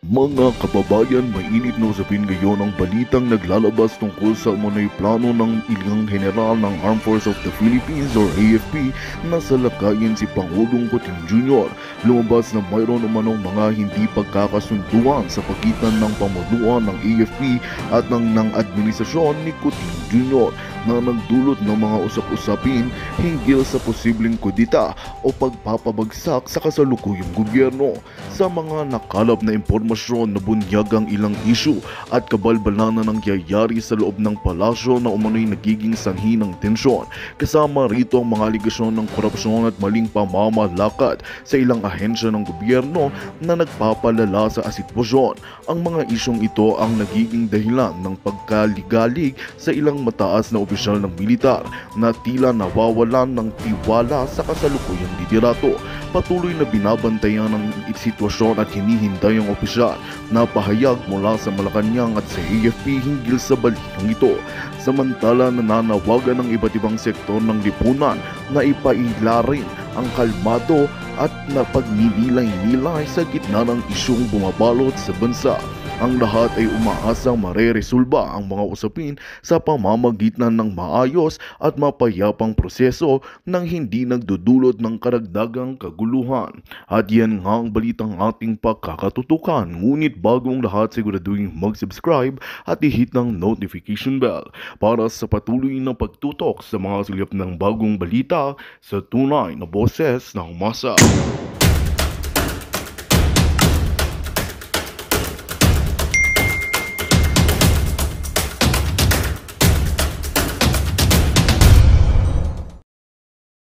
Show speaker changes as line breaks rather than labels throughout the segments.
Mga kababayan, mainit na usapin ngayon ang balitang naglalabas tungkol sa umano'y plano ng ilang general ng Armed Forces of the Philippines or AFP na salakayin si Pangulong Kuting Jr. Lumabas na mayroon umanong mga hindi pagkakasunduan sa pagitan ng pamunuan ng AFP at ng administrasyon ni Kuting Jr. na nagdulot ng mga usap-usapin hinggil sa posibleng kudita o pagpapabagsak sa kasalukuyang gobyerno. Sa mga nakalap na impormasyon na bunyag ang ilang isyu at kabalbalan na nangyayari sa loob ng palasyo na umano'y nagiging sanhi ng tensyon. Kasama rito ang mga aligasyon ng korupsyon at maling pamamalakad sa ilang ahensya ng gobyerno na nagpapalala sa sitwasyon. Ang mga isyong ito ang nagiging dahilan ng pagkaligalig sa ilang mataas na opisyal ng militar na tila nawawalan ng tiwala sa kasalukuyang liderato. Patuloy na binabantayan ng sitwasyon at hinihinday ang opisyal na pahayag mula sa Malacanang at sa AFP hinggil sa balitang ito. Samantala, nananawagan ng iba't ibang sektor ng lipunan na ipailarin ang kalmado at napagninilay-nilay sa gitna ng isyong bumabalot sa bansa. Ang lahat ay umaasang mareresolba ang mga usapin sa pamamagitan ng maayos at mapayapang proseso nang hindi nagdudulot ng karagdagang kaguluhan. At yan nga ang balitang ating pagkakatutukan. Ngunit bagong lahat, siguraduhin mag-subscribe at i-hit ng notification bell para sa patuloy na pagtutok sa mga sulyap ng bagong balita sa tunay na boses ng masa.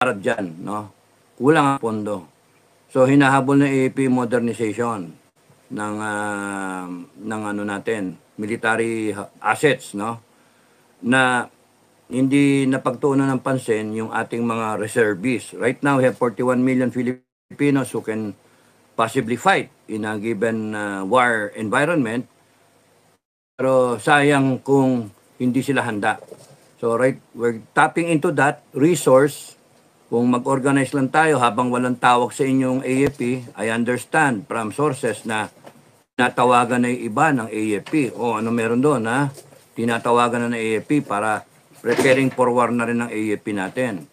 Para dyan, no? Kulang ang pondo. So hinahabol ng AAP modernization ng ano natin, military assets, no? Na hindi napagtuunan ng pansin yung ating mga reservists. Right now, we have 41 million Filipinos who can possibly fight in a given war environment. Pero sayang kung hindi sila handa. So right, we're tapping into that resource. Kung mag-organize lang tayo habang walang tawag sa inyong AFP, I understand from sources na tinatawagan na yung iba ng AFP. O ano meron doon, ha? Tinatawagan na ng AFP para preparing for war na rin ng AFP natin.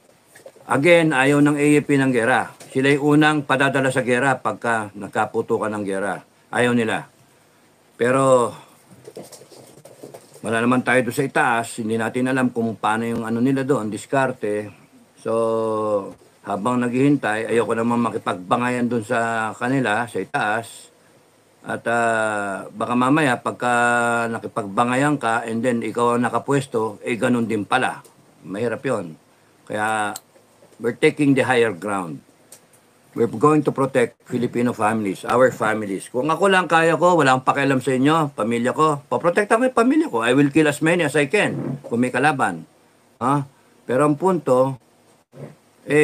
Again, ayaw ng AFP ng gera. Sila yung unang padadala sa gera pagka nakaputukan ng gera. Ayaw nila. Pero wala naman tayo doon sa itaas. Hindi natin alam kung paano yung ano nila doon, diskarte. So, habang naghihintay, ayoko naman makipagbangayan dun sa kanila, sa itaas. At baka mamaya, pagka nakipagbangayan ka, and then ikaw ang nakapwesto, ganun din pala. Mahirap yon. Kaya, we're taking the higher ground. We're going to protect Filipino families, our families. Kung ako lang kaya ko, walang pakialam sa inyo, pamilya ko, paprotekta ko yung pamilya ko. I will kill as many as I can kung may kalaban. Pero ang punto,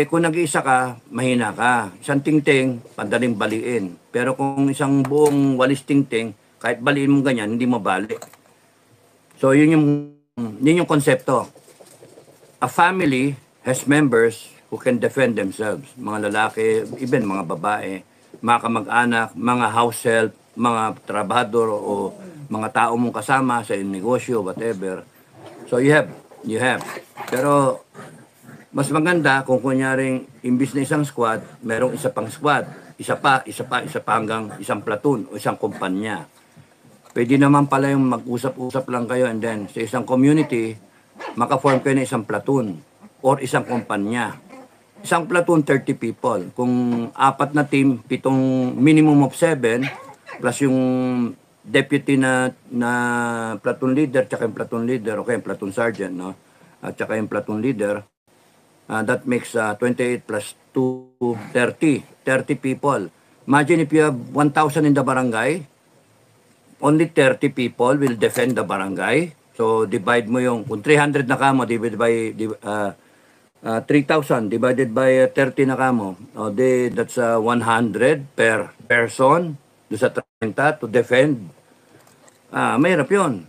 kung nag-iisa ka, mahina ka. Isang tingting, padaling baliin. Pero kung isang buong walis tingting, kahit baliin mo ganyan, hindi mo bali. So, yun yung konsepto. A family has members who can defend themselves. Mga lalaki, even mga babae, mga kamag-anak, mga house help, mga trabahador o mga tao mong kasama sa negosyo, whatever. So, you have. Pero, mas maganda kung kunyaring imbis na isang squad, merong isa pang squad. Isa pa hanggang isang platoon o isang kumpanya. Pwede naman pala yung mag-usap-usap lang kayo and then sa isang community, maka-form kayo ng isang platoon or isang kumpanya. Isang platoon, 30 people. Kung apat na team, minimum of 7, plus yung deputy na platoon leader, tsaka yung platoon leader, okay, yung platoon sergeant, no? At tsaka yung platoon leader, that makes 28 plus 2, 30 people. Imagine if you have 1,000 in the barangay, only 30 people will defend the barangay. So, divide mo yung, kung 300 na kamo, divided by 3,000 divided by 30 na kamo. That's 100 per person do sa 30 to defend. Mahirap yun.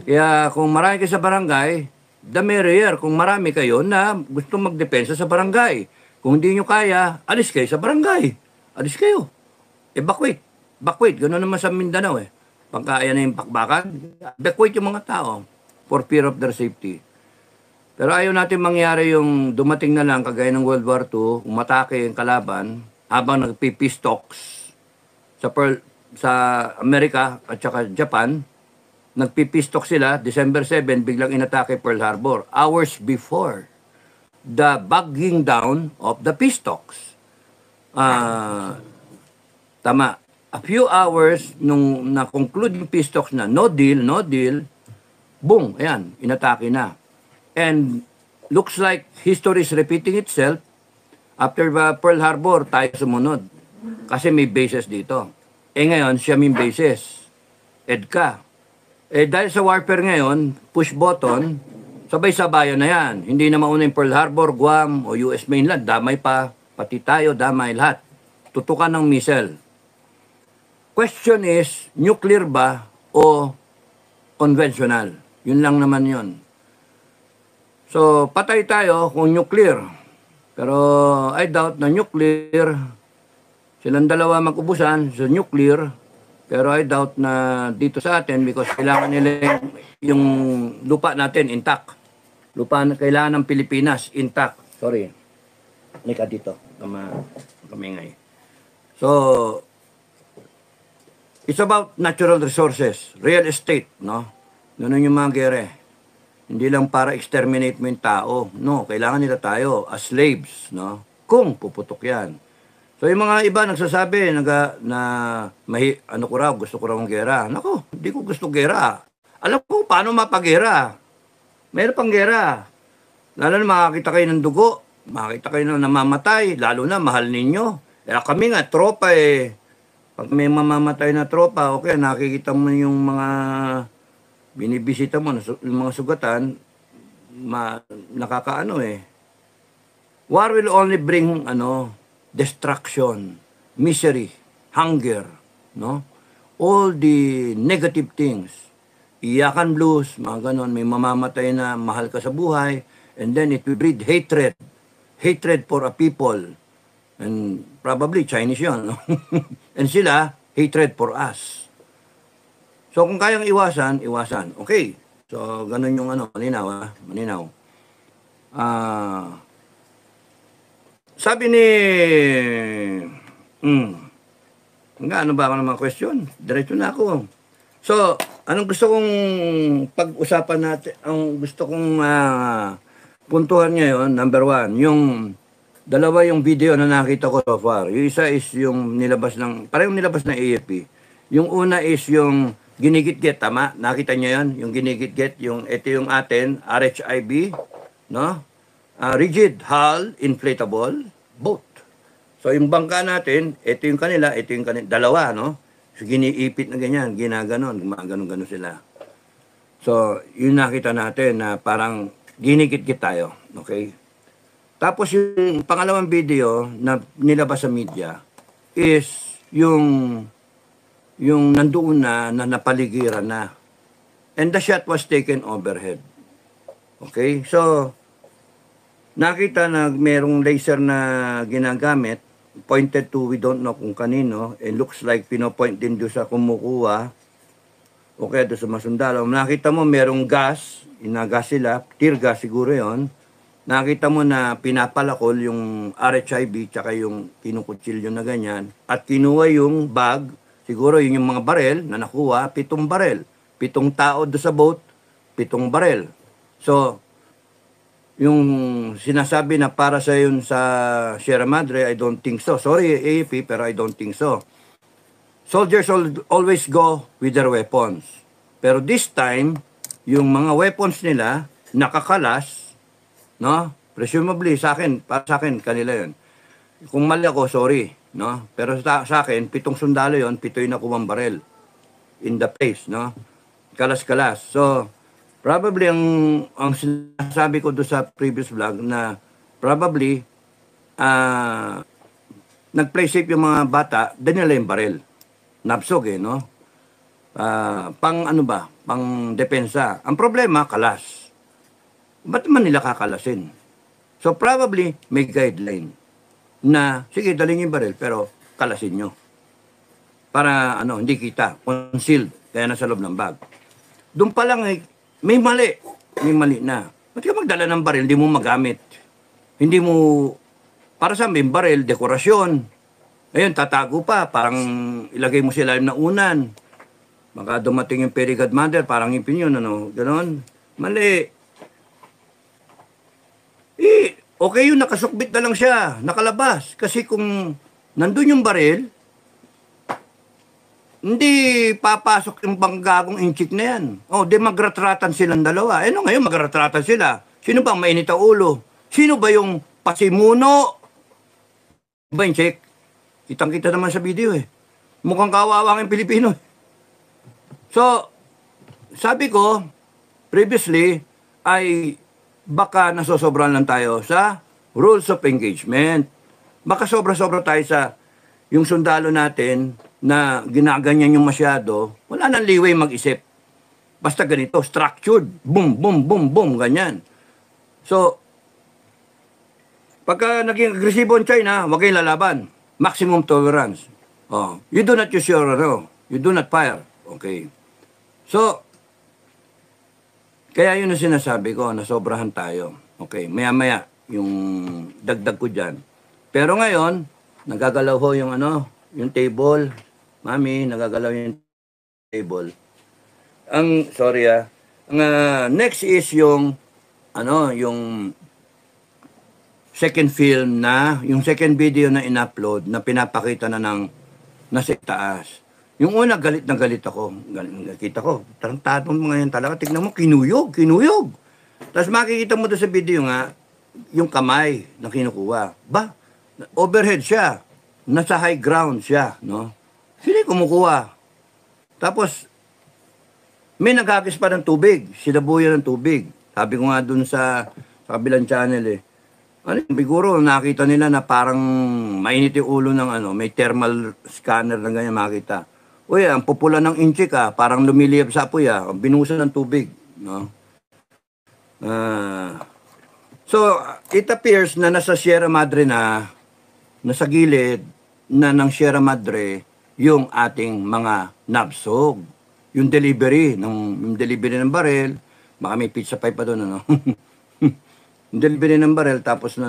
Kaya kung marami kayo sa barangay, the merrier. Kung marami kayo na gusto magdepensa sa barangay. Kung hindi nyo kaya, alis kayo sa barangay. Alis kayo. Evacuate. Evacuate, gano'n naman sa Mindanao eh. Pagkaya na yung bakbakan, evacuate yung mga tao for fear of their safety. Pero ayaw natin mangyari yung dumating na lang kagaya ng World War II, umatake yung kalaban habang nagpi-peace talks sa Amerika at saka Japan. Nagpi-peace talks sila, December 7, biglang inatake Pearl Harbor. Hours before the bogging down of the peace talks. Tama. A few hours nung na-conclude yung peace talks na no deal, boom, ayan, inatake na. And looks like history is repeating itself. After Pearl Harbor, tayo sumunod. Kasi may bases dito. Ngayon, siya may bases. EDCA. Dahil sa warfare ngayon, push button, sabay-sabayan na yan. Hindi na mauna yung Pearl Harbor, Guam, o US mainland. Damay pa. Pati tayo, damay lahat. Tutukan ng missile. Question is, nuclear ba o conventional? Yun lang naman yun. So, patay tayo kung nuclear. Pero I doubt na nuclear. Silang dalawa mag-ubusan sa nuclear. Pero I doubt na dito sa atin because kailangan nila yung lupa natin intact. Lupa na kailangan ng Pilipinas intact. Sorry. Nika dito. Kamingay. So, it's about natural resources, real estate, no? Ganun yung mga gere. Hindi lang para exterminate mo yung tao. No, kailangan nila tayo as slaves, no? Kung puputok yan. So yung mga iba nagsasabi ano ko raw, gusto ko raw ng gera. Nako, hindi ko gusto gera. Alam ko paano mapagera. Mayroon pang gera. Lalo na makakita kayo ng dugo, makakita kayo na namamatay, lalo na mahal ninyo. Kami nga, tropa eh. Pag may mamamatay na tropa, okay, nakikita mo yung mga binibisita mo, yung mga sugatan, nakakaano eh. War will only bring, destruction, misery, hunger, no? All the negative things. Iyakan blues, mga ganon, may mamamatay na mahal ka sa buhay, and then it will breed hatred. Hatred for a people. And probably Chinese yun, no? And sila, hatred for us. So kung kayang iwasan, iwasan. Okay. So ganun yung malinaw, malinaw. Sabi ni ano ba ako ng mga question? Diretso na ako. So, anong gusto kong pag-usapan natin? Ang gusto kong puntuhan ngayon, number 1, yung dalawa yung video na nakita ko so far. Yung isa is yung nilabas parehong nilabas ng AFP. Yung una is yung ginigit-get, tama? Nakita niyo yan? Yung ginigit-get, ito yung atin, RHIB, no? Rigid hull, inflatable, boat. So yung bangka natin, ito yung kanila, dalawa, no? So giniipit na ganyan, ginaganon, gumaganon-ganon sila. So, yun nakita natin na parang ginigit-git tayo, okay? Tapos yung pangalawang video na nilabas sa media is yung nandoon na napaligiran na. And the shot was taken overhead. Okay? So, nakita na merong laser na ginagamit, pointed to we don't know kung kanino, and looks like pinopoint din doon sa kumukuha, o kaya doon sa masundalo. Nakita mo merong gas, inagas sila, tear gas siguro yon. Nakita mo na pinapalakol yung RHIB tsaka yung kinukutsilyo na ganyan, at kinuha yung bag. Siguro yun yung mga barel na nakuha, 7 barel. 7 tao doon sa boat, 7 barel. So, yung sinasabi na para sa yun sa Sierra Madre, I don't think so. Sorry, AFP, pero I don't think so. Soldiers always go with their weapons. Pero this time, yung mga weapons nila, nakakalas, no? Presumably, para sa akin, kanila yun. Kung mali ako, sorry. No? Pero sa akin, 7 sundalo yon, 7 yung nakuwang barel in the face, no? Kalas-kalas. So, probably ang sinasabi ko doon sa previous vlog na probably nag-play safe yung mga bata, dinala yung barel. Napsog no? Pang depensa. Ang problema, kalas. Ba't man nila kakalasin? So, probably may guideline na, sige, dalhin yung baril, pero kalasin nyo. para hindi kita, concealed, kaya nasa loob ng bag. Doon pa lang may mali na. Ba't ka magdala ng baril, hindi mo magamit? Hindi mo, para sa may baril, dekorasyon. Ayun, tatago pa, parang ilagay mo sa ilalim ng unan. Baka dumating yung fairy godmother, parang ipin yun, ganon. Mali. Okay yun, nakasukbit na lang siya, nakalabas. Kasi kung nandun yung baril, hindi papasok yung banggagong inchik na yan. Di magratratan silang dalawa. Ngayon magratratan sila. Sino ba ang mainit ang ulo? Sino ba yung pasimuno? Ba yung check? Kitang-kita naman sa video Mukhang kawawa ang Pilipino. So, sabi ko, previously, ay baka nasosobran lang tayo sa rules of engagement. Baka sobra-sobra tayo sa yung sundalo natin na ginaganyan yung masyado, wala nang liway mag-isip. Basta ganito, structured, boom, boom, boom, boom, ganyan. So, pagka naging agresibo ang China, wag kayong lalaban. Maximum tolerance. You do not use your you do not fire. Okay. So, kaya yun ang sinasabi ko, nasobrahan tayo. Okay, maya-maya, yung dagdag ko dyan. Pero ngayon, nagagalaw ho yung yung table. Mami, nagagalaw yung table. Ang next is yung second film yung second video na in-upload na pinapakita na nasa taas. Yung una, galit na galit ako. Nakita ko, tarantado mo ngayon talaga. Tignan mo, kinuyog. Tapos makikita mo doon sa video nga, yung kamay na kinukuha. Overhead siya. Nasa high ground siya, Sino yung kumukuha? Tapos, may naghagis pa ng tubig. Sinabuyan ng tubig. Sabi ko nga dun sa kabilang channel siguro nakita nila na parang mainit yung ulo ng may thermal scanner na ganyan makita. Ang pupula ng inchik parang lumiliyab sa apoy binusan ng tubig, So, it appears na nasa Sierra Madre nasa gilid ng Sierra Madre yung ating mga nabsog. Yung delivery ng baril, baka may pizza pie pa doon, yung delivery ng baril, tapos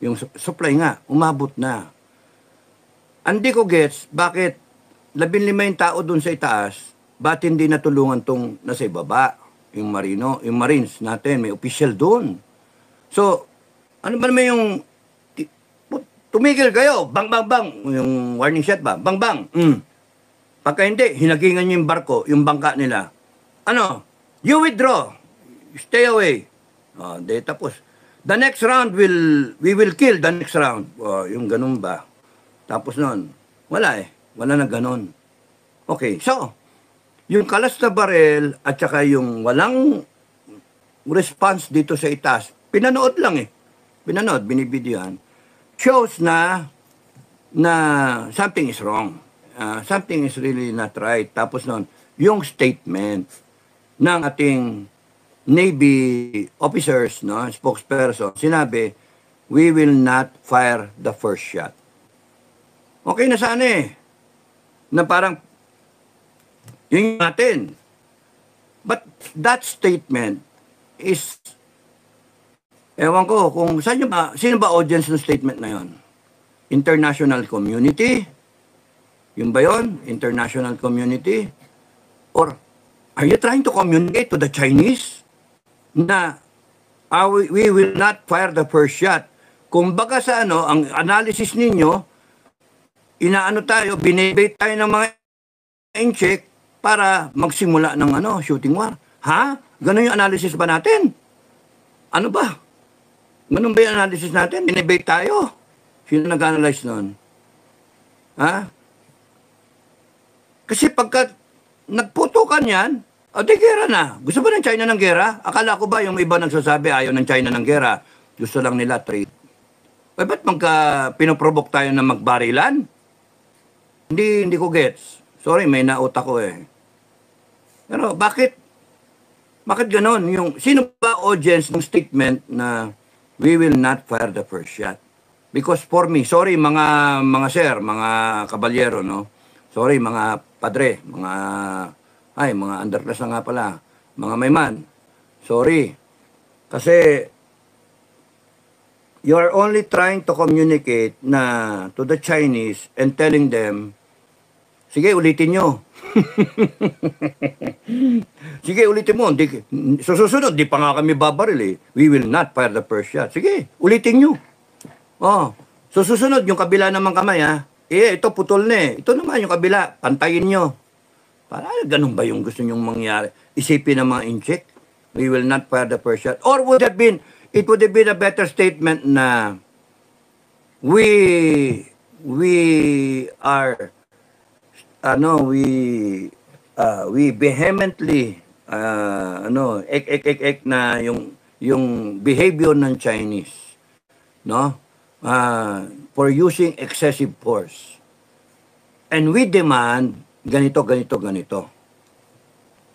yung supply nga, umabot na. Hindi ko gets, bakit 15 yung tao doon sa itaas, ba't hindi natulungan tong nasa ibaba? Yung Marines natin, may official doon. So, ano ba naman yung tumigil kayo, bang, bang, bang. Yung warning shot ba? Bang, bang. Pagka hindi, hinagingan nyo yung barko, yung bangka nila. You withdraw. Stay away. Tapos, the next round, we will kill the next round. Yung ganun ba? Tapos nun, wala Wala na ganun. Okay, so, yung kalas na barel at saka yung walang response dito sa itaas, pinanood lang Pinanood, binibidyohan. Shows na something is wrong. Something is really not right. Tapos nun, yung statement ng ating Navy officers, spokesperson, sinabi, we will not fire the first shot. Okay na sana na parang, yun natin. But that statement is, ewan ko, kung sino ba audience ng statement na yon? International community? Yun ba yun? International community? Or, are you trying to communicate to the Chinese na we will not fire the first shot? Kung baka sa ang analysis ninyo, binibate tayo ng mga incheck para magsimula ng shooting war. Ganun yung analysis ba natin? Ano ba? Ganun ba yung analysis natin? Binibate tayo. Sino nag-analyze nun? Kasi pagka nagputukan yan, di gera na. Gusto ba ng China ng gera? Akala ko ba yung iba nagsasabi ayaw ng China ng gera? Gusto lang nila trade. Ba't pinoprovoke tayo na magbarilan? Hindi ko gets. Sorry, may nautak ko Pero bakit ganon? Sino ba audience ng statement na we will not fire the first shot? Because for me, sorry mga sir, mga kabalyero, Sorry, mga padre, mga underclass na nga pala, mga mayman. Sorry. Kasi, you are only trying to communicate to the Chinese and telling them, sige, ulitin nyo. Sige, ulitin mo. Susunod, di pa nga kami babaril eh. We will not fire the first shot. Sige, ulitin nyo. Oh, susunod, yung kabila naman kamay ha. Ito putol na eh. Ito naman yung kabila, pantayin nyo. Para ganun ba yung gusto nyong mangyari? Isipin ng mga incheck, we will not fire the first shot. Or it would have been a better statement na we are we vehemently na yung behavior ng Chinese, no, for using excessive force, and we demand ganito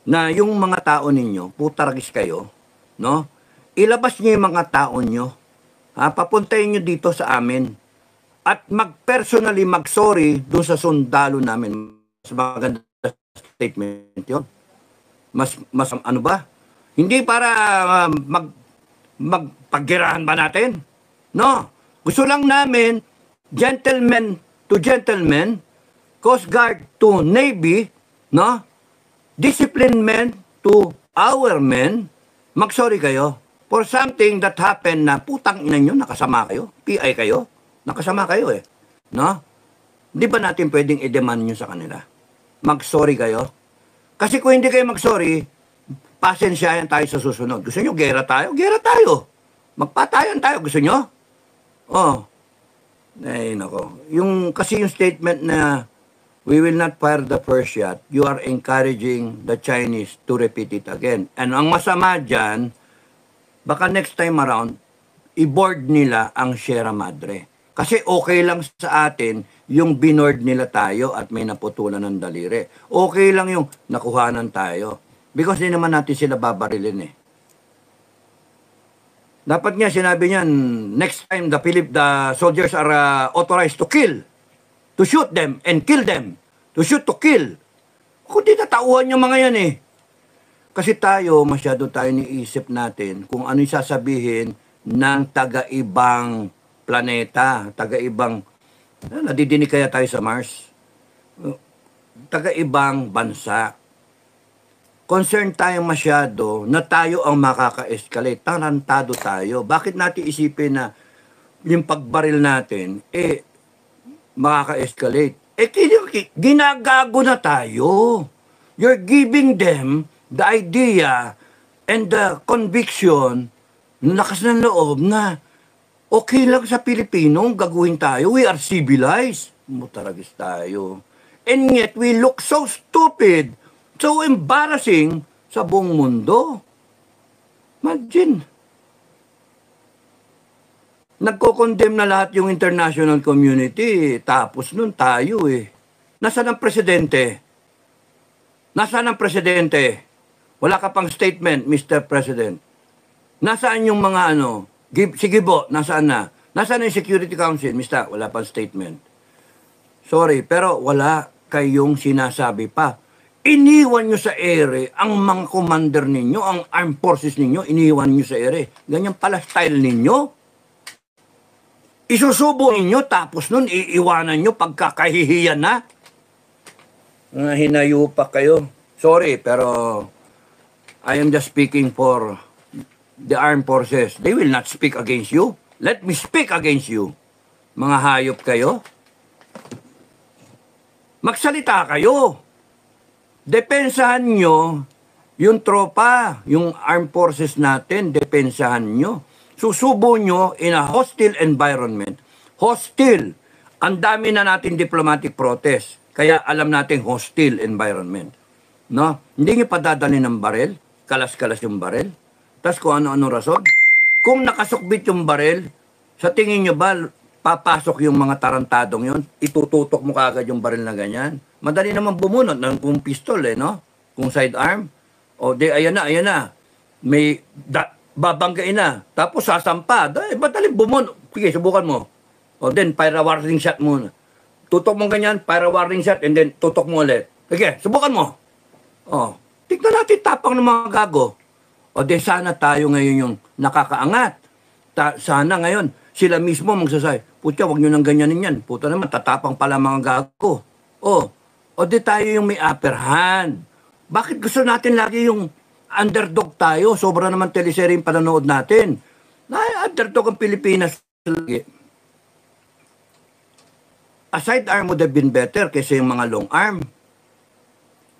na yung mga tao ninyo, putaragis kayo, no, ilabas niyo yung mga tao nyo, papuntayin nyo dito sa amin at mag-personally mag-sorry doon sa sundalo namin. Mas maganda statement yun. Mas ano ba? Hindi para magpaggirahan ba natin? No. Gusto lang namin, gentleman to gentleman, Coast Guard to Navy, no? Disciplined men to our men, mag-sorry kayo for something that happened na putang ina nyo, nakasama kayo, PI kayo, nakasama kayo eh. No? Di ba natin pwedeng i-demand nyo sa kanila? Mag-sorry kayo? Kasi kung hindi kayo mag-sorry, pasensyahan tayo sa susunod. Gusto nyo, gera tayo? Gera tayo. Magpatayan tayo. Gusto nyo? Oh. Ay, nako. Kasi yung statement na we will not fire the first shot, you are encouraging the Chinese to repeat it again. And ang masama dyan, baka next time around, i-board nila ang Sierra Madre. Kasi okay lang sa atin yung binord nila tayo at may naputulan ng daliri. Okay lang yung nakuhanan tayo. Because di naman natin sila babarilin eh. Dapat nga sinabi niyan, next time the soldiers are authorized to kill, to shoot them and kill them, to shoot to kill. Kundi natauhan yung mga yan eh. Kasi masyado tayo niisip natin kung ano yung sasabihin ng taga-ibang planeta, taga-ibang, nadidinig kaya tayo sa Mars? Taga-ibang bansa. Concerned tayo masyado na tayo ang makaka-escalate. Tarantado tayo. Bakit natin isipin na yung pagbaril natin, makaka-escalate? Ginagago na tayo. You're giving them the idea and the conviction, lakas ng loob na okay lang sa Pilipino, gagawin tayo. We are civilized. Mutaragis tayo. And yet, we look so stupid, so embarrassing sa buong mundo. Imagine. Nagko-condemn na lahat yung international community. Tapos nun tayo eh. Nasaan ang presidente? Nasaan ang presidente? Wala ka pang statement, Mr. President. Nasaan yung mga sige po, nasaan na? Nasaan yung Security Council? Mista, wala pang statement. Sorry, pero wala kayong sinasabi pa. Iniwan nyo sa ere ang mga commander ninyo, ang armed forces ninyo, iniwan nyo sa ere. Ganyan pala style ninyo. Isusubo ninyo, tapos nun iiwanan nyo pagkakahihiyan na. Hinayo pa kayo. Sorry, pero I am just speaking for the armed forces. They will not speak against you. Let me speak against you. Mga hayop kayo. Magsalita kayo. Depensahan nyo yung tropa, yung armed forces natin, depensahan nyo. Susubo nyo in a hostile environment. Hostile. Ang dami na natin diplomatic protest. Kaya alam natin hostile environment. No? Hindi nyo padadalhin ng barel. Kalas-kalas yung barel. Tapos kung ano-ano rason. Kung nakasukbit yung barel, sa tingin nyo ba, papasok yung mga tarantadong yon, itututok mo kaagad yung baril na ganyan. Madali naman bumunot ng kung pistol no? Kung sidearm. O ayan na. May babanggain na. Tapos sasampa. Madali bumunot. Sige, subukan mo. O fire a warning shot muna. tutok mo ganyan, para warning shot, and then tutok mo ulit. Sige, subukan mo. Oh, tignan natin tapang ng mga gago. O de sana tayo ngayon yung nakakaangat. Sana ngayon, sila mismo magsasabi, putya, wag nyo nang ganyanin yan. Puta naman, tatapang pala mga gago. O de tayo yung may upper hand. Bakit gusto natin lagi yung underdog tayo? Sobra naman teleserye yung pananood natin. Underdog ang Pilipinas lagi. A sidearm would have been better kaysa yung mga long arm.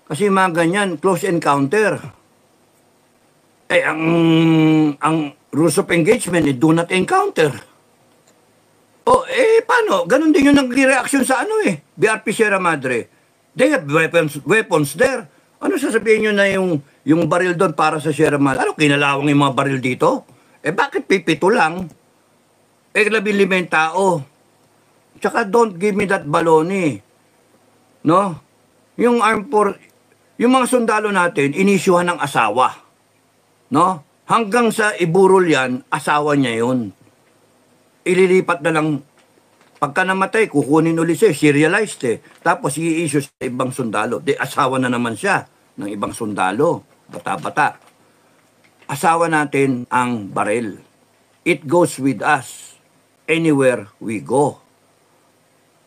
Kasi yung mga ganyan, close encounter. Ang rules of engagement, do not encounter. Paano? Ganon din yung nag-reaction sa BRP Sierra Madre. They have weapons there. Ano sasabihin nyo na yung baril doon para sa Sierra Madre? Ano, kinalawang yung mga baril dito? Bakit pipito lang? 15 tao. Tsaka don't give me that baloney. No? Yung yung mga sundalo natin, inisyuhan ng asawa. No? Hanggang sa iburol yan, asawa niya yun. Ililipat na lang, pagka namatay, kukunin ulit siya, serialized Tapos i-issue sa ibang sundalo. Asawa na naman siya ng ibang sundalo. Bata-bata. Asawa natin ang baril. It goes with us anywhere we go.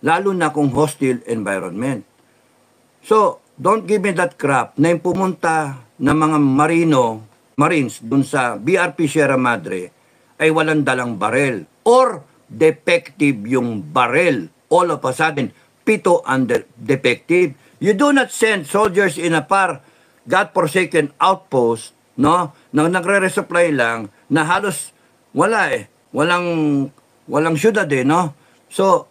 Lalo na kung hostile environment. So, don't give me that crap na yung pumunta ng mga Marines dun sa BRP Sierra Madre ay walang dalang barel or defective yung barel. All of a sudden, pito under defective. You do not send soldiers in a godforsaken outpost, no? Na nagre-resupply lang na halos wala walang syudad no? So,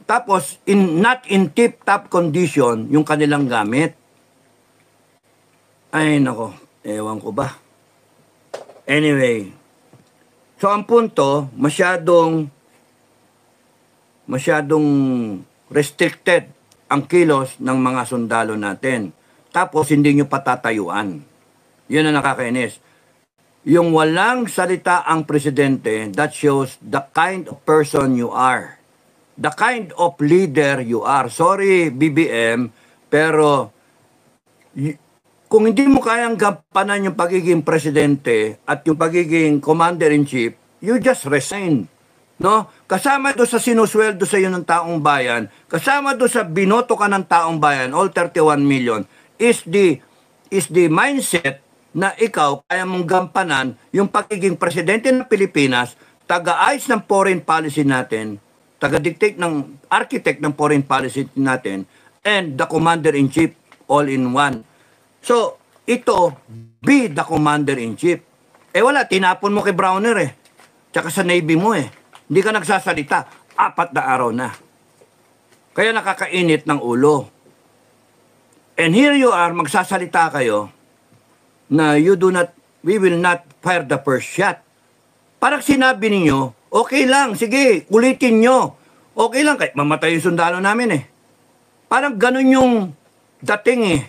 tapos, not in tip-top condition yung kanilang gamit. Ay, nako. Ewan ko ba. Anyway. So, ang punto, masyadong restricted ang kilos ng mga sundalo natin. Tapos, hindi nyo patatayuan. Yun ang nakakainis. Yung walang salita ang presidente, that shows the kind of person you are. The kind of leader you are. Sorry, BBM, pero kung hindi mo kayang gampanan yung pagiging presidente at yung pagiging commander-in-chief, you just resign. No? Kasama doon sa sinusweldo sa iyo ng taong bayan, kasama doon sa binoto ka ng taong bayan, all 31 million, is the mindset na ikaw kaya mong gampanan yung pagiging presidente ng Pilipinas, taga-ayos ng foreign policy natin, taga-dictate ng architect ng foreign policy natin, and the commander-in-chief all in one. So, ito, be the commander-in-chief. Wala, tinapon mo kay Browner tsaka sa Navy mo Hindi ka nagsasalita. 4 na araw na. Kaya nakakainit ng ulo. And here you are, magsasalita kayo na we will not fire the first shot. Parang sinabi ninyo, okay lang, sige, ulitin nyo. Okay lang, kahit mamatay yung sundalo namin Parang ganun yung dating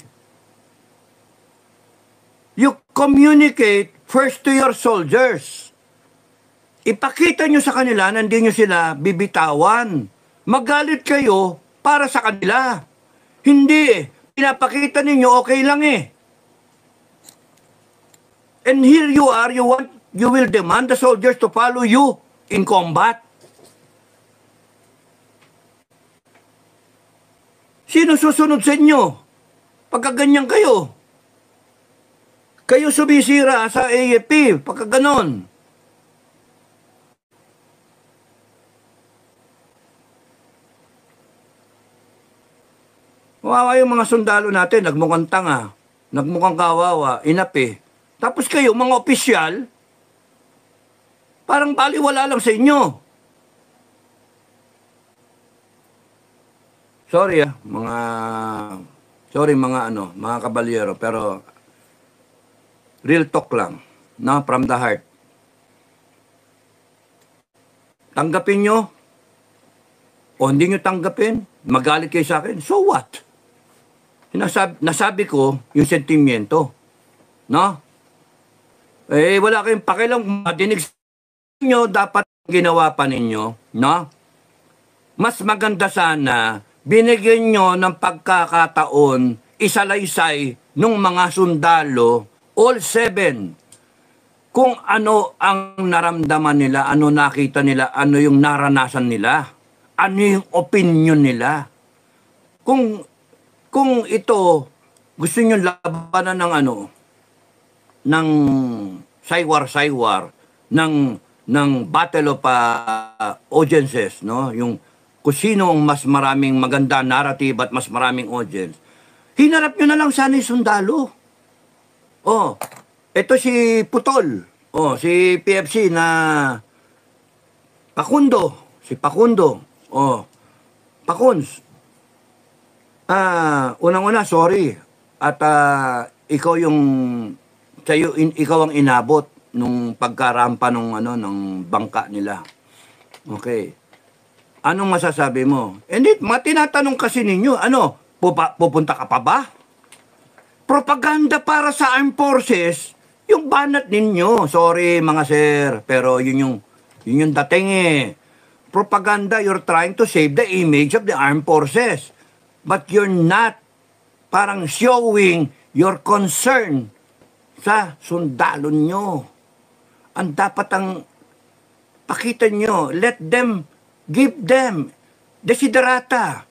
You communicate first to your soldiers. Ipakita nyo sa kanila na hindi nyo sila bibitawan. Magalit kayo para sa kanila. Hindi pinapakita ninyo okay lang And here you are, you will demand the soldiers to follow you in combat. Sino susunod sa inyo? Pagka ganyan kayo. Kayo sumisira sa AFP, pagka ganon. Wawa yung mga sundalo natin, nagmukhang tanga, nagmukhang kawawa, inapi. Tapos kayo, mga opisyal, parang baliwala lang sa inyo. Sorry mga kabalyero, pero real talk lang, from the heart. Tanggapin nyo, o hindi nyo tanggapin, magalit kayo sa akin, so what? Nasabi ko yung sentimiento, no? Wala kayong pakialam, madinig nyo, dapat ginawa pa ninyo, no? Mas maganda sana, binigyan nyo ng pagkakataon, isalaysay nung mga sundalo, all 7, kung ano ang naramdaman nila, ano nakita nila, ano yung naranasan nila, ano yung opinion nila. Kung ito, gusto nyo labanan ng ano, ng saywar-saywar, ng battle of audiences, no? Yung kung sino ang mas maraming maganda narrative at mas maraming audience. Hinarap nyo na lang sana yung sundalo. Oh, ito si Putol. Oh, si PFC na Pakundo. Si Pakundo. Oh, Pakuns. Unang-una, sorry. At ikaw yung ikaw ang inabot nung pagkarampa nung ng bangka nila. Okay. Anong masasabi mo? Hindi, tinatanong kasi ninyo, pupunta ka pa ba? Propaganda para sa armed forces, yung banat ninyo. Sorry mga sir, pero yun yung dating eh. Propaganda, you're trying to save the image of the armed forces. But you're not parang showing your concern sa sundalo nyo. Ang dapat ang pakita nyo, give them desiderata.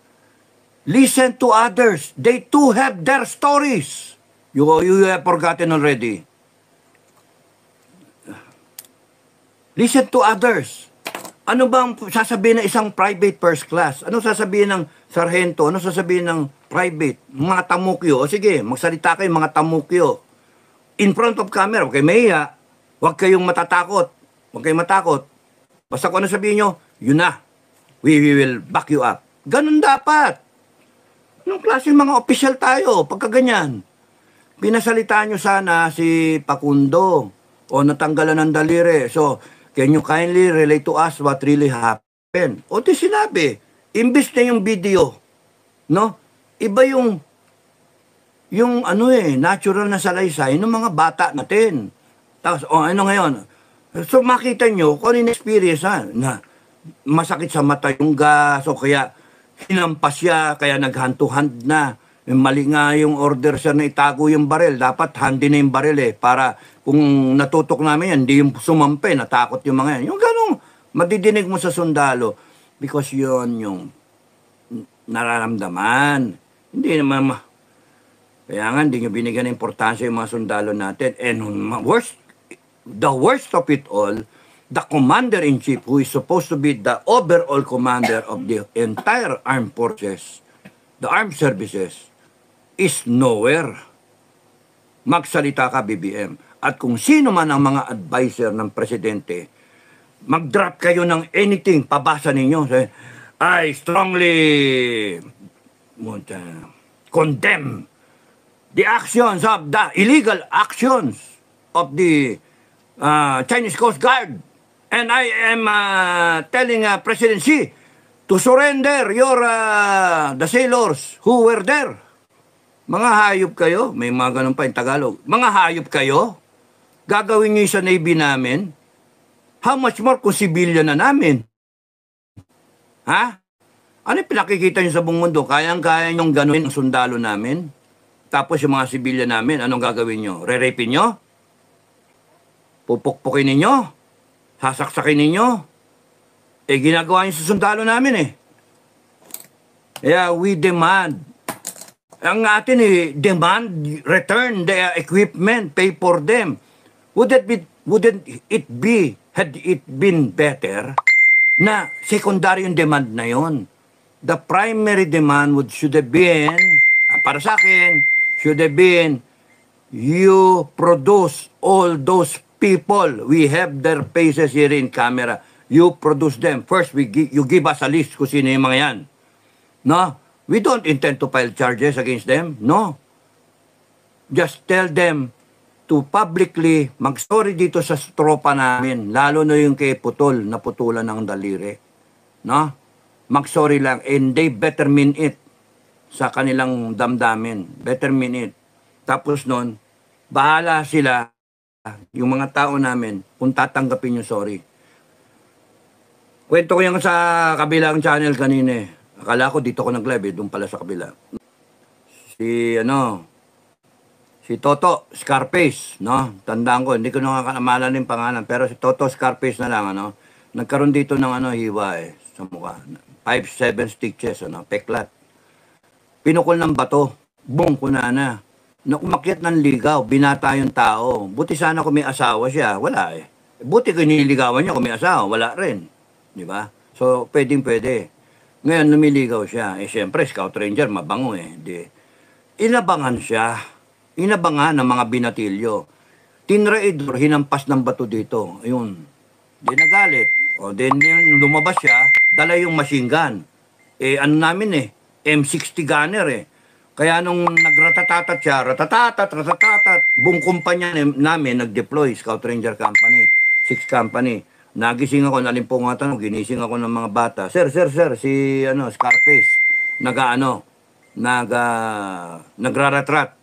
Listen to others. They too have their stories. You have forgotten already. Listen to others. Ano bang sasabihin ng isang private first class? Ano sasabihin ng sarhento? Ano sasabihin ng private? Mga tamukyo. O sige, magsalita kayo mga tamukyo. In front of camera, huwag kayo mahiya. Huwag kayong matatakot. Huwag kayong matakot. Basta kung ano sabihin nyo, yun na. We will back you up. Ganun dapat. Anong klaseng mga opisyal tayo pagka ganyan? Pinasalita nyo sana si Pakundo o natanggalan ng daliri. So, can you kindly relate to us what really happened? O di sinabi, imbis na yung video, no? Iba yung natural na salaysay ng mga bata natin. Tapos, ano ngayon? So, makita nyo kung ano yung experience na masakit sa mata yung gas o kaya hinampas siya, kaya nag-hand-to-hand na. Mali nga yung order siya na itago yung baril. Dapat handi na yung baril para kung natutok namin yan, hindi yung sumampi, natakot yung mga yan. Yung ganong madidinig mo sa sundalo because yun yung nararamdaman. Hindi naman kaya nga, hindi nyo binigyan ng importansya yung mga sundalo natin. And the worst of it all, the commander-in-chief who is supposed to be the overall commander of the entire armed forces, the armed services, is nowhere. Magsalita ka, BBM. At kung sino man ang mga advisor ng presidente, mag-drop kayo ng anything, pabasa ninyo. I strongly condemn the actions of the illegal actions of the Chinese Coast Guard. And I am telling President Xi to surrender the sailors who were there. Mga hayop kayo, may mga ganun pa yung Tagalog. Mga hayop kayo, gagawin nyo sa Navy namin, how much more kung civilian na namin? Ha? Ano yung pinakikita nyo sa buong mundo? Kayang-kaya nyong ganunin ang sundalo namin? Tapos yung mga civilian namin, anong gagawin nyo? Re-rapin nyo? Pupukpukin ninyo? Sasaksakin ninyo? Ginagawa nyo sa sundalo namin Yeah, we demand. Ang atin demand, return the equipment, pay for them. Wouldn't it be, had it been better, na secondary yung demand na yon? The primary demand should have been, para sa akin, should have been, you produce all those people. We have their faces here in camera. You produce them. First, you give us a list kung sino yung mga yan. No? We don't intend to file charges against them. No. Just tell them to publicly mag-story dito sa tropa namin. Lalo na yung kay Putol, naputulan ng daliri. No? Mag-sorry lang. And they better mean it sa kanilang damdamin. Better mean it. Tapos nun, bahala sila, yung mga tao namin, kung tatanggapin yung sorry. Kwento ko yan sa kabilang channel kanina eh. Akala ko dito ko nag-live eh, doon pala sa kabila. Si Toto Scarface, no? Tandaan ko, hindi ko nakakamalan yung pangalan, pero si Toto Scarface na lang, ano? Nagkaroon dito ng hiwa eh, sa mukha. 5-7 stitches, peklat. Pinukol ng bato, bong kunana. Na umakyat ng ligaw, binata yung tao. Buti sana kung may asawa siya, wala eh. Buti kung nililigawan niya kung may asawa, wala rin. Di ba? So, pwede. Ngayon, lumiligaw siya. Eh, siyempre, Scout Ranger, mabango eh. Inabangan siya. Inabangan ng mga binatilyo. Tinraidor, hinampas ng bato dito. Ayun. Di nagalit. O, then, lumabas siya, dala yung machine gun. Eh, ano namin eh, M60 gunner eh. Kaya nung nagratatatat siya, ratatatat, buong kumpanya namin nag-deploy, Scout Ranger Company, 6 Company. Nagising ako, nalimpungatan, ginising ako ng mga bata. Sir, si Scarface, nagraratrat,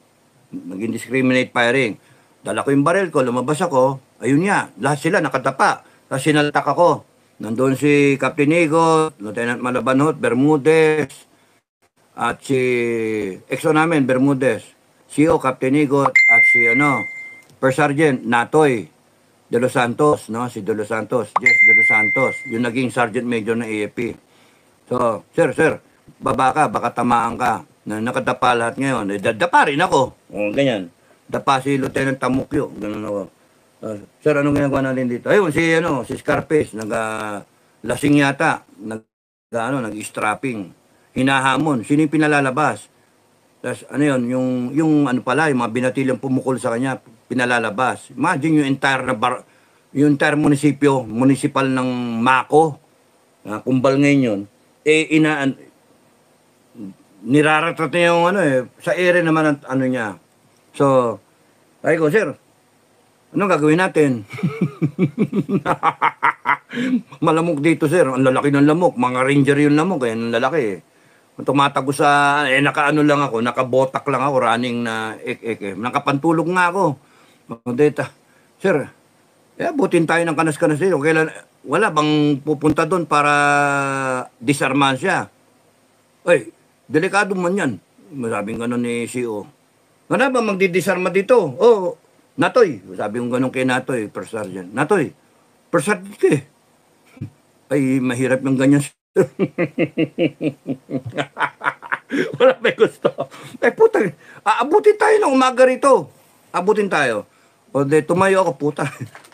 nag-indiscriminate firing. Dala ko yung baril ko, lumabas ako, ayun niya, lahat sila nakatapa. Tapos sinaltak ako. Nandun si Captain Igot, Lieutenant Malabanhot, Bermudez, at si EXO namin, Bermudez, CO, Captain Igot, at si First Sergeant Natoy De Los Santos, no? Si De Los Santos, Jess De Los Santos, yung naging Sergeant Major ng AFP. So, sir, baba ka, baka tamaan ka. Nakadapa lahat ngayon. Dapa rin ako. O, ganyan. Dapa si Lieutenant Tamukyo. Ganun ako. Sir, anong ginagawa natin dito? Ayun, si Scarface, lasing yata, nag-strapping. Hinahamon. Sino yung pinalalabas? Tapos yung mga binatilyang pumukol sa kanya, pinalalabas. Imagine yung entire municipal ng Mako, Kumbal ngayon yun, niraratat niya yung sa ere naman niya. So, ay ko, sir, anong gagawin natin? Malamok dito, sir. Ang lalaki ng lamok. Mga ranger yung lamok. Ang lalaki eh. Tumatago sa, lang ako, nakabotak lang ako, running na nakapantulog nga ako. Data. Sir, abutin tayo ng kanas-kanas dito. Kailan, wala bang pupunta doon para disarman siya? Ay, delikado man yan. Masabing gano'n ni CO. Wala ba magdidisarma dito? Oh, Natoy. Sabi ko gano'n kay Natoy, First Sergeant. Natoy, First Sergeant ka eh. Ay, mahirap yung ganyan. Wala may gusto. Eh puta, aabutin tayo ng umaga rito. Abutin tayo. O de, tumayo ako, puta.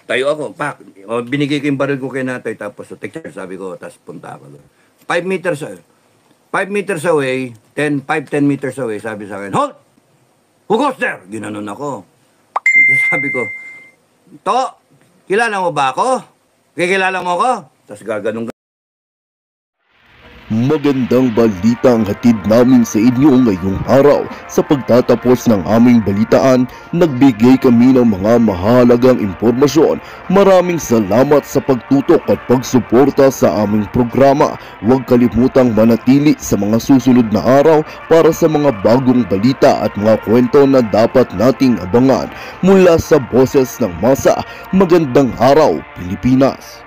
Tayo ako, pak. O, binigay ko yung baril ko kay Natoy, tapos take sabi ko, tapos punta ako. 5 meters away, 5-10 meters away, sabi sa akin, halt! Who goes there? Ginanon ako. Sabi ko, To, kilala mo ba ako? Kikilala mo ako? Tapos gaganong.
Magandang balita ang hatid namin sa inyo ngayong araw. Sa pagtatapos ng aming balitaan, nagbigay kami ng mga mahalagang impormasyon. Maraming salamat sa pagtutok at pagsuporta sa aming programa. Huwag kalimutang manatili sa mga susunod na araw para sa mga bagong balita at mga kwento na dapat nating abangan. Mula sa Boses ng Masa, magandang araw, Pilipinas!